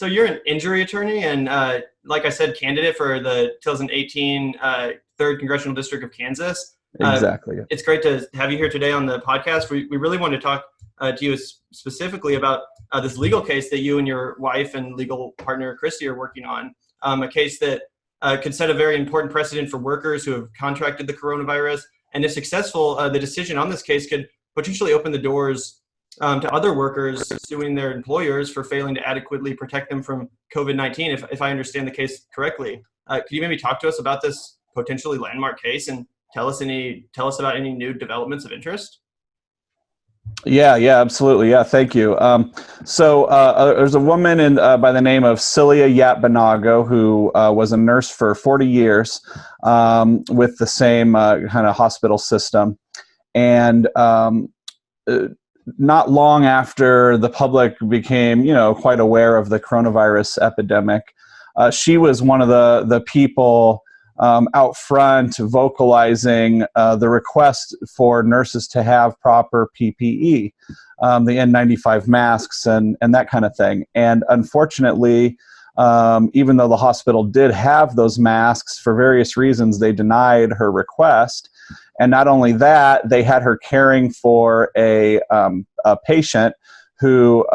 So you're an injury attorney and, like I said, candidate for the 2018 3rd Congressional District of Kansas. Exactly. It's great to have you here today on the podcast. We really want to talk to you specifically about this legal case that you and your wife and legal partner, Christy, are working on. A case that could set a very important precedent for workers who have contracted the coronavirus. And if successful, the decision on this case could potentially open the doors to other workers suing their employers for failing to adequately protect them from COVID-19, if I understand the case correctly. Could you maybe talk to us about this potentially landmark case and tell us about any new developments of interest? Yeah, absolutely. Yeah, thank you. So there's a woman by the name of Celia Yat-Banago who was a nurse for 40 years with the same kind of hospital system. And not long after the public became, quite aware of the coronavirus epidemic, she was one of the people out front vocalizing the request for nurses to have proper PPE, the N95 masks and that kind of thing. And unfortunately, even though the hospital did have those masks, for various reasons, they denied her request. And not only that, they had her caring for a patient who,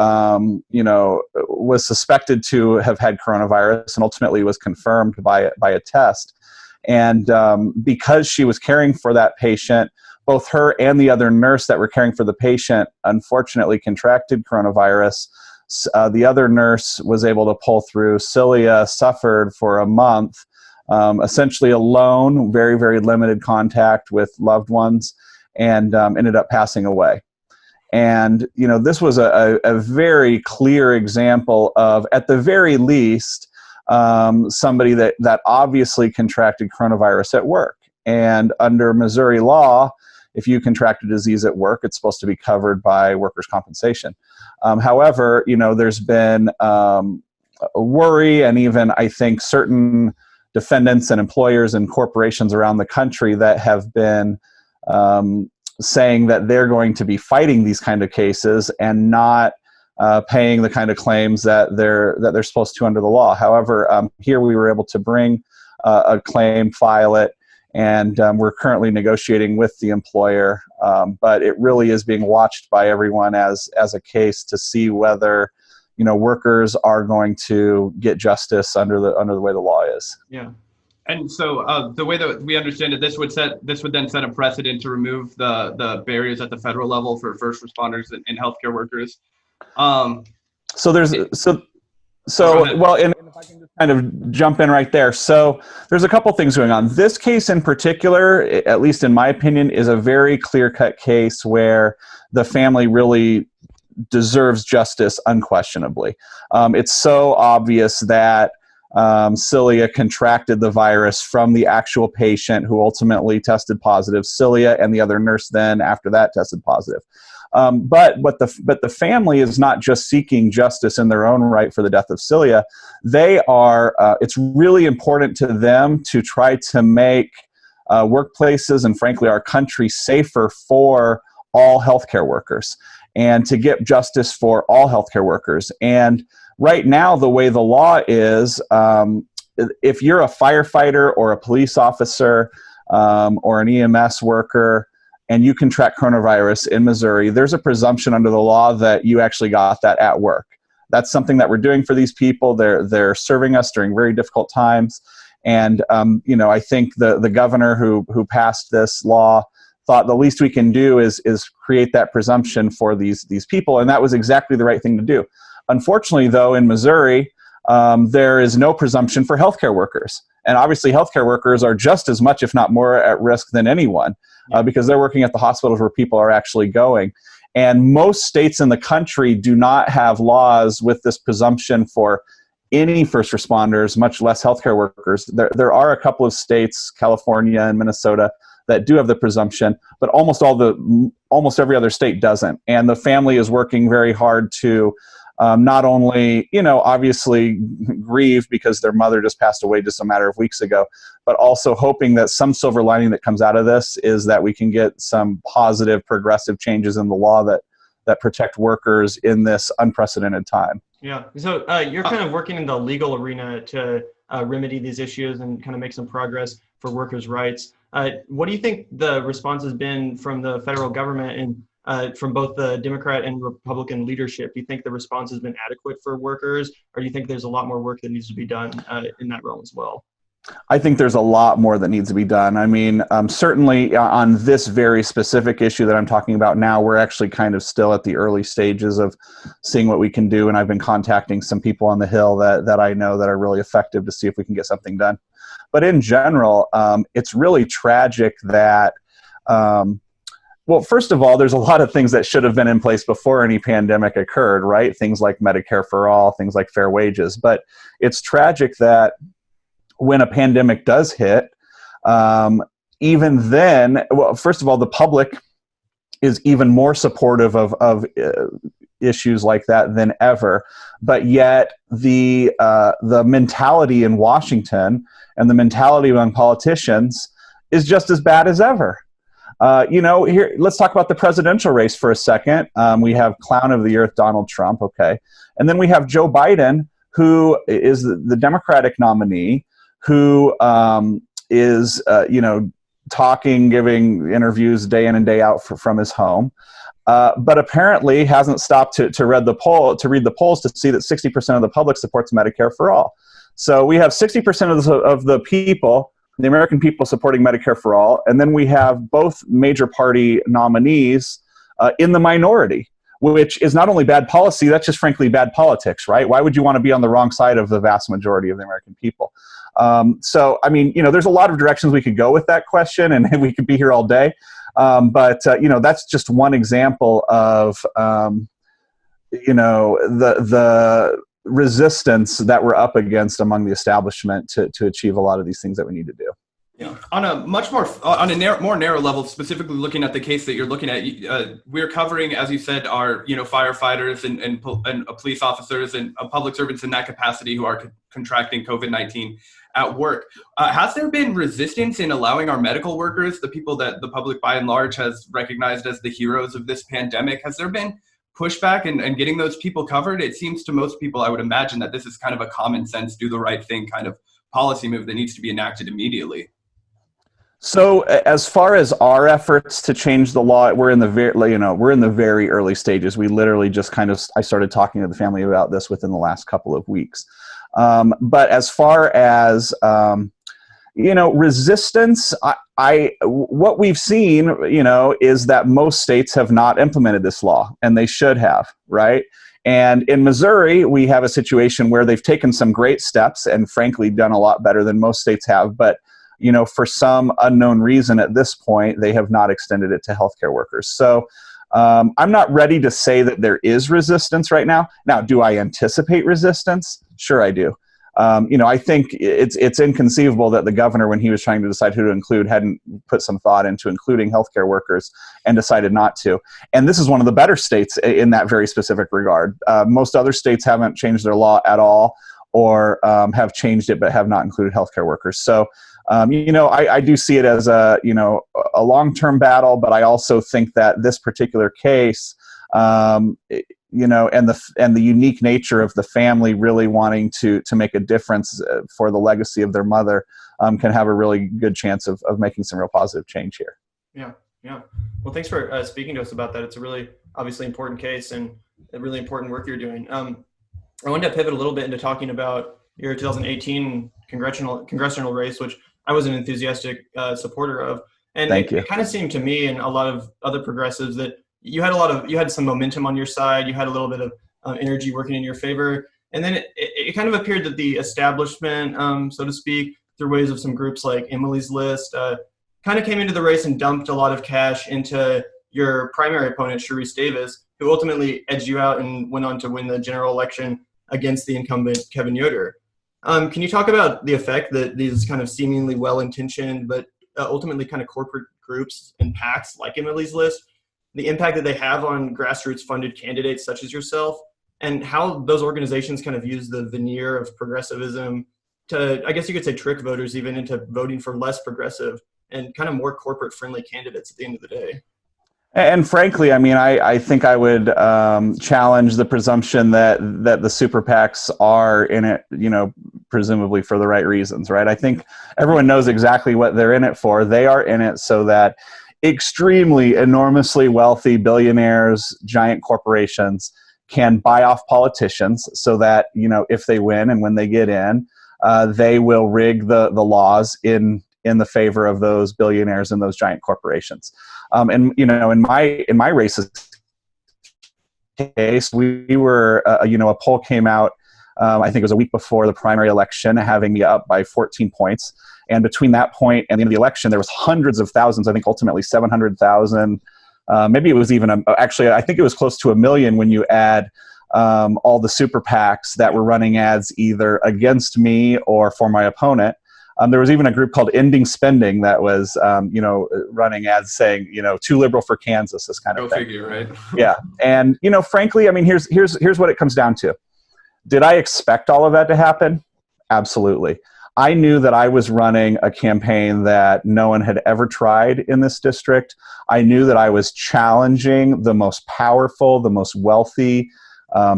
was suspected to have had coronavirus and ultimately was confirmed by a test. And because she was caring for that patient, both her and the other nurse that were caring for the patient unfortunately contracted coronavirus. The other nurse was able to pull through. Celia suffered for a month, essentially alone, very, very limited contact with loved ones, and ended up passing away. And, this was a very clear example of, at the very least, somebody that obviously contracted coronavirus at work. And under Missouri law, if you contract a disease at work, it's supposed to be covered by workers' compensation. However, there's been a worry, and even, I think, certain defendants and employers and corporations around the country that have been saying that they're going to be fighting these kind of cases and not paying the kind of claims that they're supposed to under the law. However, here we were able to bring a claim, file it, and we're currently negotiating with the employer. But it really is being watched by everyone as a case to see whether workers are going to get justice under the way the law is. Yeah. And so the way that we understand it, this would then set a precedent to remove the barriers at the federal level for first responders and healthcare workers. And if I can just kind of jump in right there. So there's a couple things going on. This case in particular, at least in my opinion, is a very clear-cut case where the family really deserves justice unquestionably. It's so obvious that Celia contracted the virus from the actual patient who ultimately tested positive. Celia and the other nurse then after that tested positive. But the family is not just seeking justice in their own right for the death of Celia. They are. It's really important to them to try to make workplaces and, frankly, our country safer for all healthcare workers, and to get justice for all healthcare workers. And right now, the way the law is, if you're a firefighter or a police officer or an EMS worker, and you contract coronavirus in Missouri, there's a presumption under the law that you actually got that at work. That's something that we're doing for these people. They're serving us during very difficult times. And, I think the governor who passed this law thought the least we can do is create that presumption for these people. And that was exactly the right thing to do. Unfortunately, though, in Missouri, there is no presumption for healthcare workers. And obviously, healthcare workers are just as much, if not more, at risk than anyone because they're working at the hospitals where people are actually going. And most states in the country do not have laws with this presumption for any first responders, much less healthcare workers. There are a couple of states, California and Minnesota, that do have the presumption, but almost every other state doesn't. And the family is working very hard to not only, obviously grieve because their mother just passed away just a matter of weeks ago, but also hoping that some silver lining that comes out of this is that we can get some positive progressive changes in the law that protect workers in this unprecedented time. Yeah. So you're kind of working in the legal arena to remedy these issues and kind of make some progress for workers' rights. What do you think the response has been from the federal government and from both the Democrat and Republican leadership? Do you think the response has been adequate for workers, or do you think there's a lot more work that needs to be done in that realm as well? I think there's a lot more that needs to be done. I mean, certainly on this very specific issue that I'm talking about now, we're actually kind of still at the early stages of seeing what we can do. And I've been contacting some people on the Hill that I know that are really effective to see if we can get something done. But in general, it's really tragic that, well, first of all, there's a lot of things that should have been in place before any pandemic occurred, right? Things like Medicare for all, things like fair wages. But it's tragic that when a pandemic does hit, even then, well, first of all, the public is even more supportive of issues like that than ever. But yet the mentality in Washington and the mentality among politicians is just as bad as ever. Here, let's talk about the presidential race for a second. We have clown of the earth, Donald Trump, okay. And then we have Joe Biden, who is the Democratic nominee, who is talking, giving interviews day in and day out from his home, but apparently hasn't stopped to read the polls to see that 60% of the public supports Medicare for all. So we have 60% of the people, the American people, supporting Medicare for all, and then we have both major party nominees in the minority, which is not only bad policy, that's just frankly bad politics, right? Why would you want to be on the wrong side of the vast majority of the American people? So, I mean, there's a lot of directions we could go with that question, and we could be here all day. But that's just one example of, the resistance that we're up against among the establishment to achieve a lot of these things that we need to do. Yeah. On a more narrow level, specifically looking at the case that you're looking at, we're covering, as you said, our firefighters and police officers and public servants in that capacity who are contracting COVID-19 at work. Has there been resistance in allowing our medical workers, the people that the public by and large has recognized as the heroes of this pandemic, has there been pushback and getting those people covered? It seems to most people, I would imagine, that this is kind of a common sense, do the right thing kind of policy move that needs to be enacted immediately. So as far as our efforts to change the law, we're in the very early stages. We literally just I started talking to the family about this within the last couple of weeks. But as far as, resistance, what we've seen, is that most states have not implemented this law, and they should have, right? And in Missouri, we have a situation where they've taken some great steps and frankly done a lot better than most states have. But for some unknown reason at this point, they have not extended it to healthcare workers. So I'm not ready to say that there is resistance right now. Now, do I anticipate resistance? Sure, I do. I think it's inconceivable that the governor, when he was trying to decide who to include, hadn't put some thought into including healthcare workers and decided not to. And this is one of the better states in that very specific regard. Most other states haven't changed their law at all, or have changed it but have not included healthcare workers. So, I do see it as a long-term battle, but I also think that this particular case, and the unique nature of the family really wanting to make a difference for the legacy of their mother, can have a really good chance of making some real positive change here. Yeah. Well, thanks for speaking to us about that. It's a really obviously important case and a really important work you're doing. I wanted to pivot a little bit into talking about your 2018 congressional race, which I was an enthusiastic supporter of. And it kind of seemed to me and a lot of other progressives that you had some momentum on your side. You had a little bit of energy working in your favor. And then it kind of appeared that the establishment, so to speak, through ways of some groups like Emily's List, kind of came into the race and dumped a lot of cash into your primary opponent, Sharice Davis, who ultimately edged you out and went on to win the general election against the incumbent Kevin Yoder. Can you talk about the effect that these kind of seemingly well-intentioned but ultimately kind of corporate groups and PACs like Emily's List, the impact that they have on grassroots funded candidates such as yourself, and how those organizations kind of use the veneer of progressivism to, I guess you could say, trick voters even into voting for less progressive and kind of more corporate friendly candidates at the end of the day? And frankly, I mean, I think I would challenge the presumption that the super PACs are in it, presumably for the right reasons, right? I think everyone knows exactly what they're in it for. They are in it so that extremely, enormously wealthy billionaires, giant corporations can buy off politicians so that, if they win and when they get in, they will rig the laws in the favor of those billionaires and those giant corporations. And in my racist case, we were a poll came out. I think it was a week before the primary election, having me up by 14 points. And between that point and the end of the election, there was hundreds of thousands. I think ultimately 700,000. Maybe it was even actually, I think it was close to 1 million when you add all the super PACs that were running ads either against me or for my opponent. There was even a group called Ending Spending that was, running ads saying, too liberal for Kansas, this kind of thing. Go figure, right? Yeah. And, frankly, I mean, here's what it comes down to. Did I expect all of that to happen? Absolutely. I knew that I was running a campaign that no one had ever tried in this district. I knew that I was challenging the most powerful, the most wealthy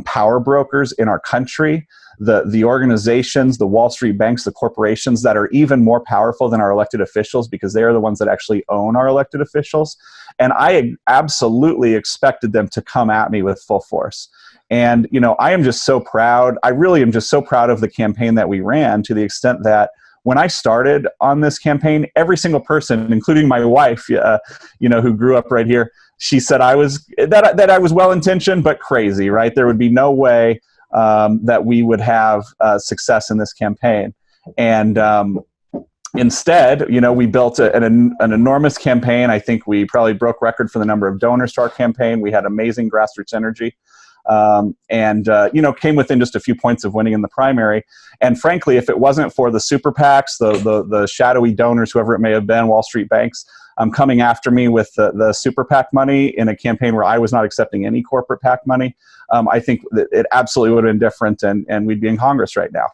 power brokers in our country. The organizations, the Wall Street banks, the corporations that are even more powerful than our elected officials because they are the ones that actually own our elected officials. And I absolutely expected them to come at me with full force. And, I am just so proud. I really am just so proud of the campaign that we ran, to the extent that when I started on this campaign, every single person, including my wife, who grew up right here, she said I was well-intentioned but crazy, right? There would be no way that we would have success in this campaign. And instead, we built an enormous campaign. I think we probably broke record for the number of donors to our campaign. We had amazing grassroots energy. Came within just a few points of winning in the primary. And frankly, if it wasn't for the super PACs, the shadowy donors, whoever it may have been, Wall Street banks, coming after me with the super PAC money in a campaign where I was not accepting any corporate PAC money, I think that it absolutely would have been different, and we'd be in Congress right now.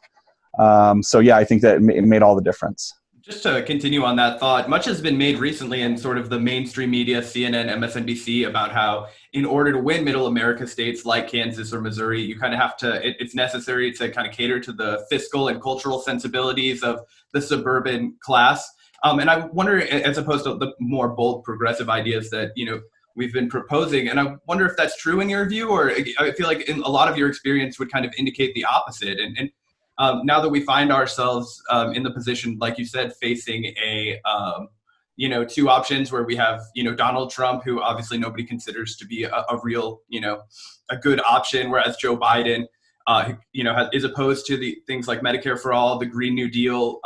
I think that it made all the difference. Just to continue on that thought, much has been made recently in sort of the mainstream media, CNN, MSNBC, about how in order to win middle America states like Kansas or Missouri, you kind of have to, it's necessary to kind of cater to the fiscal and cultural sensibilities of the suburban class. And I wonder, as opposed to the more bold progressive ideas that, we've been proposing, and I wonder if that's true in your view, or I feel like in a lot of your experience would kind of indicate the opposite. And now that we find ourselves in the position, like you said, facing a, two options where we have, Donald Trump, who obviously nobody considers to be a real, a good option, whereas Joe Biden, is opposed to the things like Medicare for all, the Green New Deal,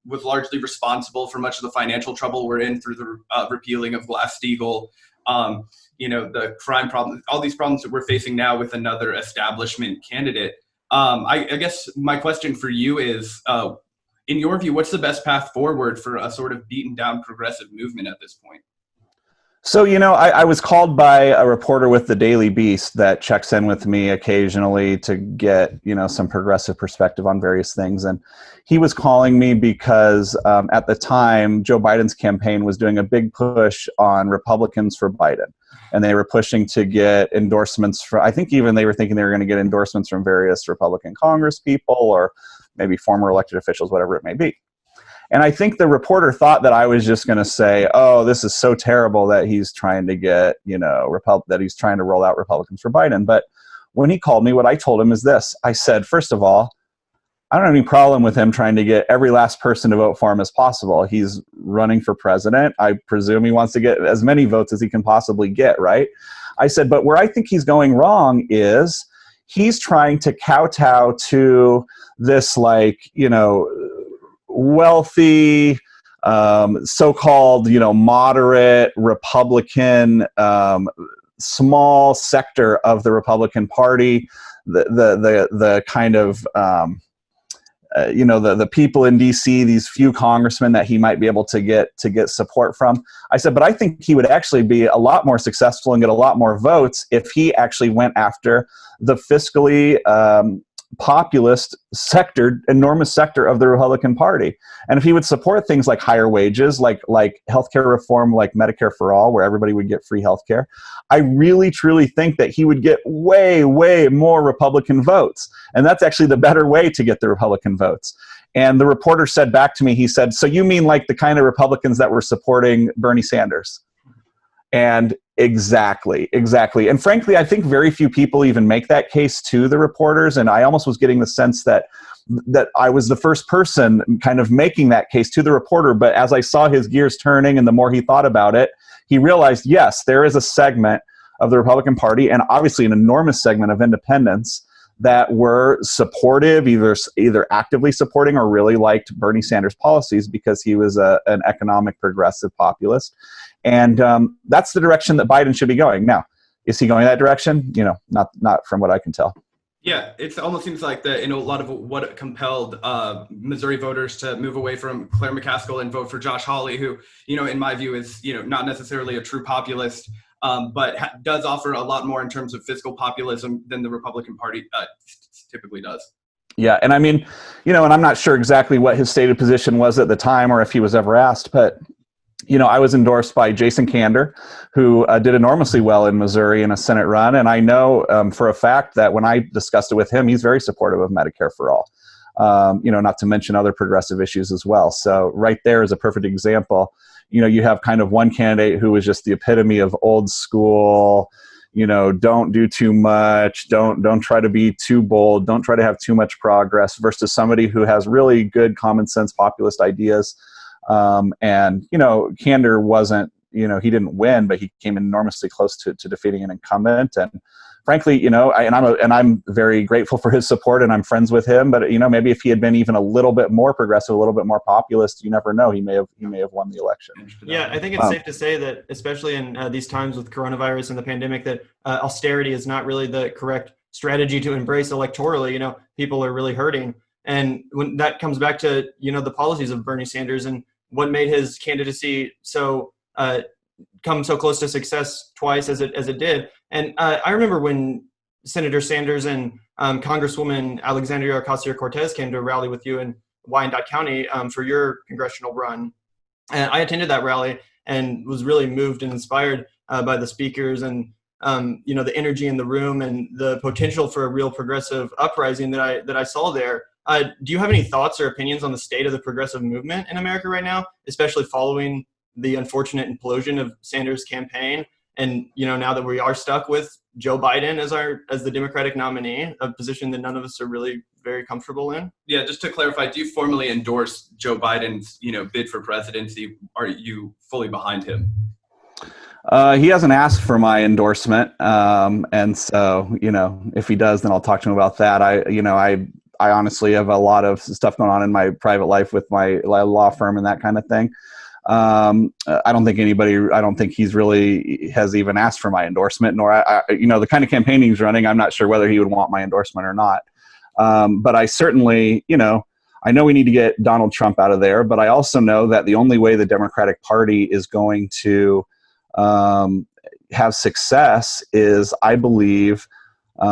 was largely responsible for much of the financial trouble we're in through the repealing of Glass-Steagall, the crime problem, all these problems that we're facing now with another establishment candidate. I guess my question for you is, in your view, what's the best path forward for a sort of beaten down progressive movement at this point? So, I was called by a reporter with the Daily Beast that checks in with me occasionally to get, some progressive perspective on various things. And he was calling me because at the time, Joe Biden's campaign was doing a big push on Republicans for Biden. And they were pushing to get endorsements from, I think even they were thinking they were going to get endorsements from various Republican Congress people or maybe former elected officials, whatever it may be. And I think the reporter thought that I was just going to say, oh, this is so terrible that he's trying to get, that he's trying to roll out Republicans for Biden. But when he called me, what I told him is this. I said, first of all, I don't have any problem with him trying to get every last person to vote for him as possible. He's running for president. I presume he wants to get as many votes as he can possibly get, right? I said, but where I think he's going wrong is he's trying to kowtow to this, wealthy, so-called, moderate Republican, small sector of the Republican Party, the kind of, the people in DC, these few congressmen that he might be able to get support from. I said, but I think he would actually be a lot more successful and get a lot more votes if he actually went after the fiscally populist sector, enormous sector of the Republican Party. And if he would support things like higher wages, like healthcare reform, like Medicare for all, where everybody would get free healthcare, I really, truly think that he would get way, way more Republican votes. And that's actually the better way to get the Republican votes. And the reporter said back to me, he said, "So you mean like the kind of Republicans that were supporting Bernie Sanders?" And exactly. And frankly, I think very few people even make that case to the reporters. And I almost was getting the sense that I was the first person kind of making that case to the reporter. But as I saw his gears turning and the more he thought about it, he realized, yes, there is a segment of the Republican Party, and obviously an enormous segment of independents, that were supportive, either actively supporting or really liked Bernie Sanders' policies because he was an economic progressive populist. And that's the direction that Biden should be going. Now, is he going that direction? Not from what I can tell. Yeah, it almost seems like a lot of what compelled Missouri voters to move away from Claire McCaskill and vote for Josh Hawley, who, in my view is, not necessarily a true populist, but does offer a lot more in terms of fiscal populism than the Republican Party typically does. Yeah, and I mean, and I'm not sure exactly what his stated position was at the time or if he was ever asked, but I was endorsed by Jason Kander, who did enormously well in Missouri in a Senate run. And I know for a fact that when I discussed it with him, he's very supportive of Medicare for all, not to mention other progressive issues as well. So right there is a perfect example. You have kind of one candidate who is just the epitome of old school, don't do too much, don't try to be too bold, don't try to have too much progress, versus somebody who has really good common sense populist ideas. And Kander wasn't, he didn't win, but he came enormously close to defeating an incumbent. And frankly, I'm very grateful for his support, and I'm friends with him. But maybe if he had been even a little bit more progressive, a little bit more populist, you never know, he may have won the election. Yeah, I think it's safe to say that, especially in these times with coronavirus and the pandemic, that austerity is not really the correct strategy to embrace electorally. People are really hurting. And when that comes back to, the policies of Bernie Sanders and what made his candidacy so come so close to success twice as it did. And I remember when Senator Sanders and Congresswoman Alexandria Ocasio-Cortez came to a rally with you in Wyandotte County for your congressional run. And I attended that rally and was really moved and inspired by the speakers and the energy in the room and the potential for a real progressive uprising that I saw there. Do you have any thoughts or opinions on the state of the progressive movement in America right now, especially following the unfortunate implosion of Sanders' campaign? And, now that we are stuck with Joe Biden as the Democratic nominee, a position that none of us are really very comfortable in? Yeah, just to clarify, do you formally endorse Joe Biden's, bid for presidency? Are you fully behind him? He hasn't asked for my endorsement. And so, if he does, then I'll talk to him about that. I honestly have a lot of stuff going on in my private life with my law firm and that kind of thing. I don't think he's really has even asked for my endorsement, nor the kind of campaign he's running, I'm not sure whether he would want my endorsement or not. But I certainly, I know we need to get Donald Trump out of there, but I also know that the only way the Democratic Party is going to have success is, I believe,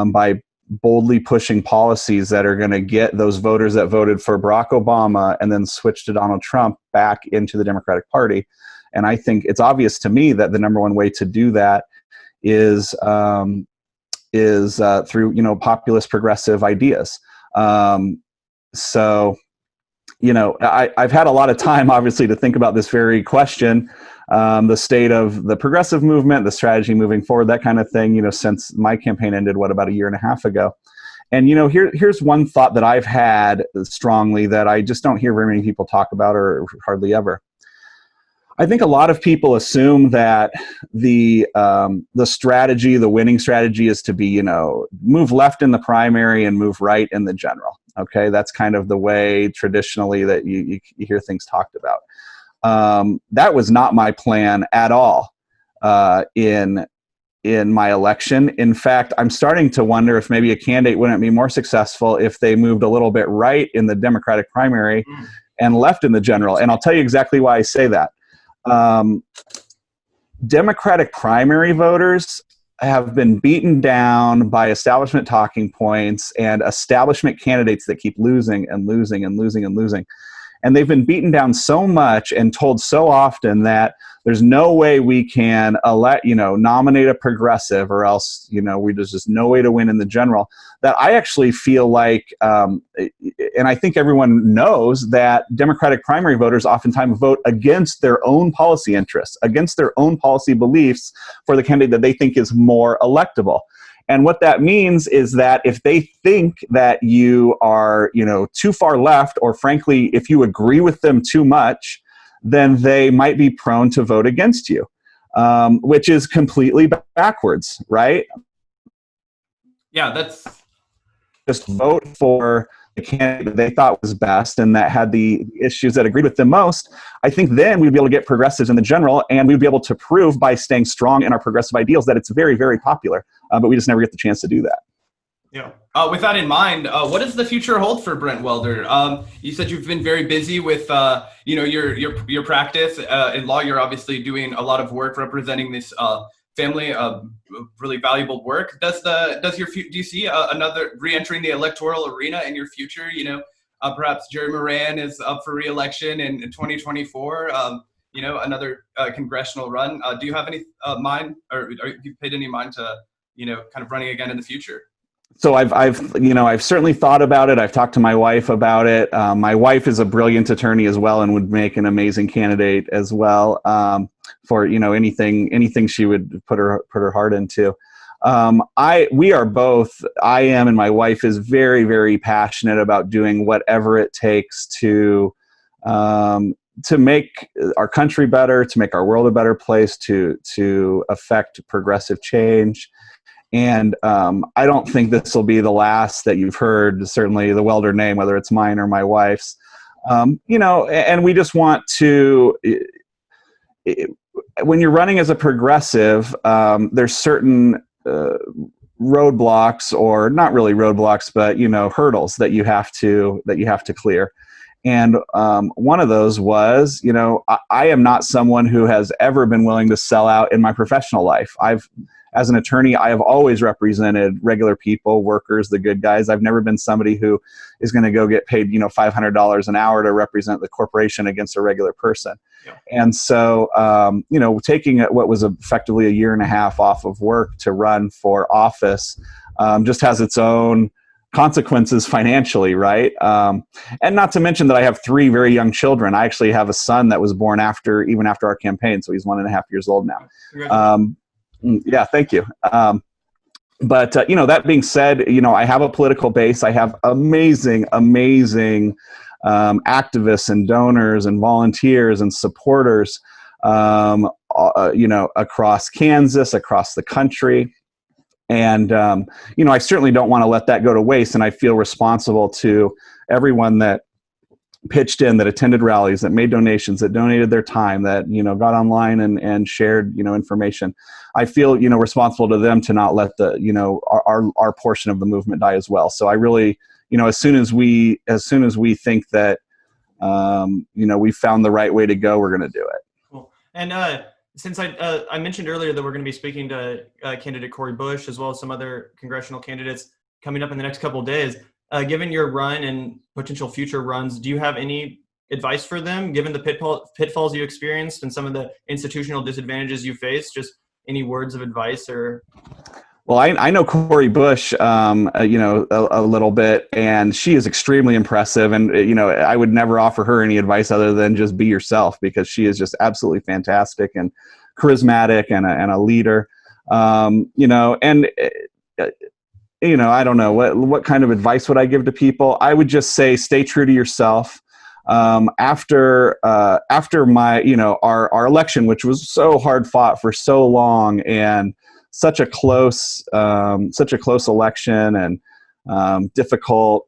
by boldly pushing policies that are going to get those voters that voted for Barack Obama and then switched to Donald Trump back into the Democratic Party. And I think it's obvious to me that the number one way to do that is through, populist progressive ideas. So, I've had a lot of time, obviously, to think about this very question, the state of the progressive movement, the strategy moving forward, that kind of thing, since my campaign ended, about a year and a half ago. And, here's one thought that I've had strongly that I just don't hear very many people talk about, or hardly ever. I think a lot of people assume that the strategy, the winning strategy, is to be, move left in the primary and move right in the general. Okay, that's kind of the way traditionally that you hear things talked about. That was not my plan at all in my election. In fact, I'm starting to wonder if maybe a candidate wouldn't be more successful if they moved a little bit right in the Democratic primary and left in the general. And I'll tell you exactly why I say that. Democratic primary voters have been beaten down by establishment talking points and establishment candidates that keep losing and losing and losing and losing. And they've been beaten down so much and told so often that there's no way we can nominate a progressive, or else, there's just no way to win in the general, that I actually feel like, and I think everyone knows, that Democratic primary voters oftentimes vote against their own policy interests, against their own policy beliefs for the candidate that they think is more electable. And what that means is that if they think that you are, too far left, or frankly, if you agree with them too much, then they might be prone to vote against you, which is completely backwards, right? Yeah, that's... Just vote for the candidate that they thought was best and that had the issues that agreed with them most. I think then we'd be able to get progressives in the general, and we'd be able to prove by staying strong in our progressive ideals that it's very, very popular, but we just never get the chance to do that. Yeah. With that in mind, what does the future hold for Brent Welder? You said you've been very busy with, your practice in law. You're obviously doing a lot of work representing this family, really valuable work. Do you see another re-entering the electoral arena in your future? Perhaps Jerry Moran is up for re-election in 2024. Another congressional run. Do you have any mind, or have you paid any mind to, kind of running again in the future? So I've certainly thought about it. I've talked to my wife about it. My wife is a brilliant attorney as well, and would make an amazing candidate as well, for anything she would put her heart into. I am, and my wife is very, very passionate about doing whatever it takes to make our country better, to make our world a better place, to affect progressive change. And I don't think this will be the last that you've heard, certainly the Welder name, whether it's mine or my wife's. And we just want to, when you're running as a progressive, there's certain roadblocks, or not really roadblocks, but hurdles that you have to clear. And one of those was, I am not someone who has ever been willing to sell out in my professional life. As an attorney, I have always represented regular people, workers, the good guys. I've never been somebody who is going to go get paid, $500 an hour to represent the corporation against a regular person. Yeah. And so, taking what was effectively a year and a half off of work to run for office just has its own consequences financially, right? And not to mention that I have 3 very young children. I actually have a son that was born even after our campaign, so he's 1.5 years old now. Yeah, thank you. But that being said, I have a political base. I have amazing activists and donors and volunteers and supporters, across Kansas, across the country. And, I certainly don't want to let that go to waste. And I feel responsible to everyone that pitched in, that attended rallies, that made donations, that donated their time, that, got online and shared, information. I feel, responsible to them to not let our portion of the movement die as well. So I really, as soon as we think that, we found the right way to go, we're going to do it. Cool. And since I mentioned earlier that we're going to be speaking to candidate Cori Bush, as well as some other congressional candidates coming up in the next couple of days, given your run and potential future runs, do you have any advice for them, given the pitfalls you experienced and some of the institutional disadvantages you faced? Just any words of advice? Or Well, I know Cori Bush, a little bit, and she is extremely impressive. And, I would never offer her any advice other than just be yourself, because she is just absolutely fantastic and charismatic and a leader. I don't know what kind of advice would I give to people. I would just say, stay true to yourself. After my, our election, which was so hard fought for so long, and such a close election and difficult,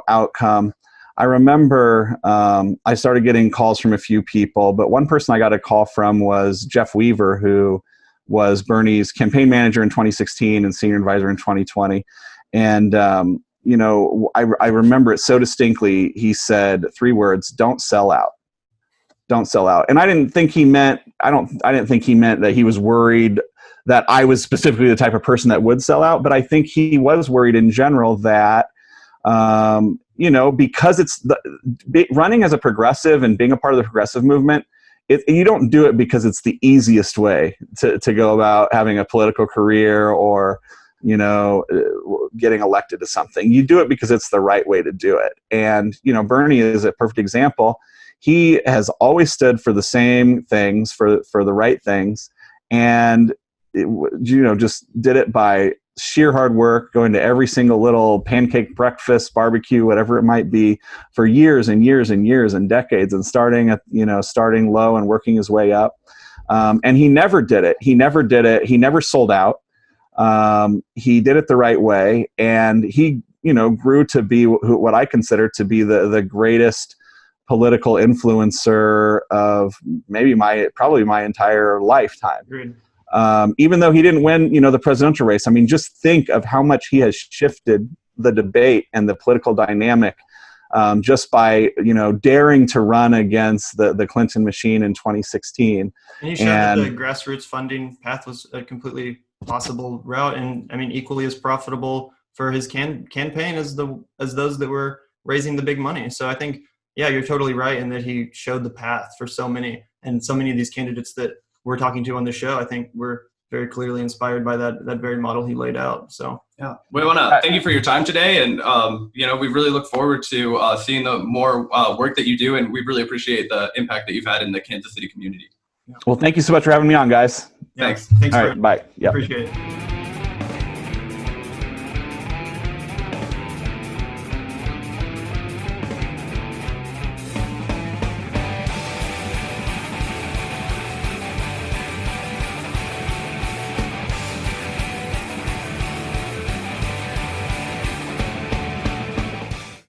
outcome. I remember I started getting calls from a few people, but one person I got a call from was Jeff Weaver, who was Bernie's campaign manager in 2016 and senior advisor in 2020. And, I remember it so distinctly. He said 3 words: "Don't sell out. Don't sell out." And I didn't think he meant that he was worried that I was specifically the type of person that would sell out, but I think he was worried in general that, because it's running as a progressive and being a part of the progressive movement, you don't do it because it's the easiest way to go about having a political career or, getting elected to something. You do it because it's the right way to do it. And, Bernie is a perfect example. He has always stood for the same things, for the right things, and just did it by sheer hard work, going to every single little pancake breakfast, barbecue, whatever it might be, for years and years and years and decades, and starting low and working his way up. And he never did it. He never sold out. He did it the right way, and he grew to be what I consider to be the greatest political influencer of probably my entire lifetime. Agreed. Even though he didn't win, the presidential race. I mean, just think of how much he has shifted the debate and the political dynamic just by, daring to run against the Clinton machine in 2016. And he showed that the grassroots funding path was a completely possible route, and equally as profitable for his campaign as those that were raising the big money. So I think, yeah, you're totally right in that he showed the path for so many of these candidates that we're talking to on the show. I think we're very clearly inspired by that very model he laid out. So yeah, we want to thank you for your time today, and we really look forward to seeing the more work that you do, and we really appreciate the impact that you've had in the Kansas City community. Well, thank you so much for having me on, guys. Thanks. All right, bye. Yep. Appreciate it.